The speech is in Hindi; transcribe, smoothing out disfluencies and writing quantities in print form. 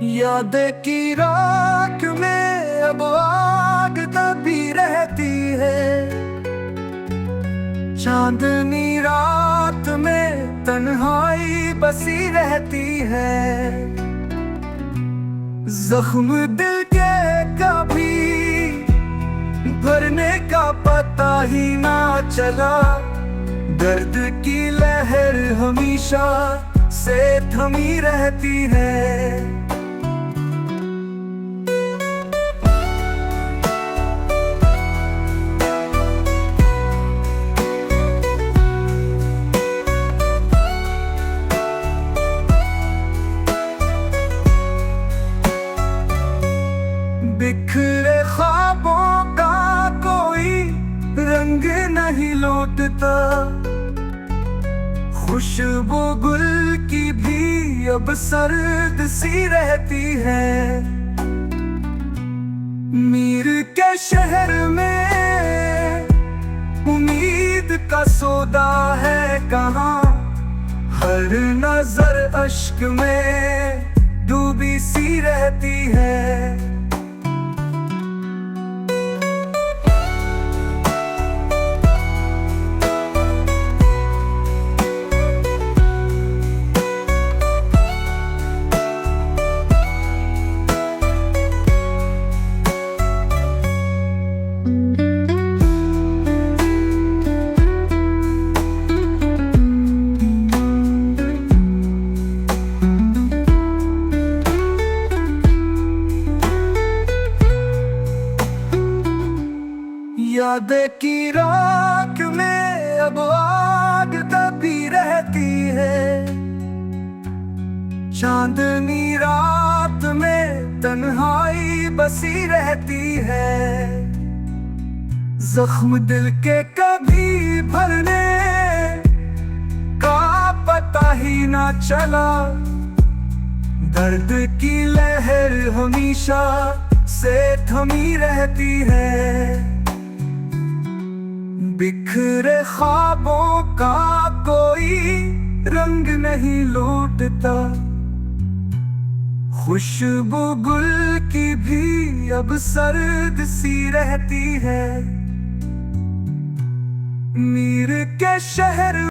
याद की राख में अब आग दबी रहती है। चांदनी रात में तन्हाई बसी रहती है। जख्म दिल के कभी भरने का पता ही ना चला। दर्द की लहर हमेशा से थमी रहती है। बिखरे ख्वाबों का कोई रंग नहीं लौटता। खुशबू गुल की भी अब सर्द सी रहती है। मीर के शहर में उम्मीद का सौदा है कहाँ। हर नजर अश्क में डूबी सी रहती है। याद की राख में अब आग दबी रहती है। चांदनी रात में तन्हाई बसी रहती है। जख्म दिल के कभी भरने का पता ही ना चला। दर्द की लहर हमेशा से थमी रहती है। बिखरे ख्वाबों का कोई रंग नहीं लौटता। खुशबू गुल की भी अब सर्द सी रहती है। मीर के शहर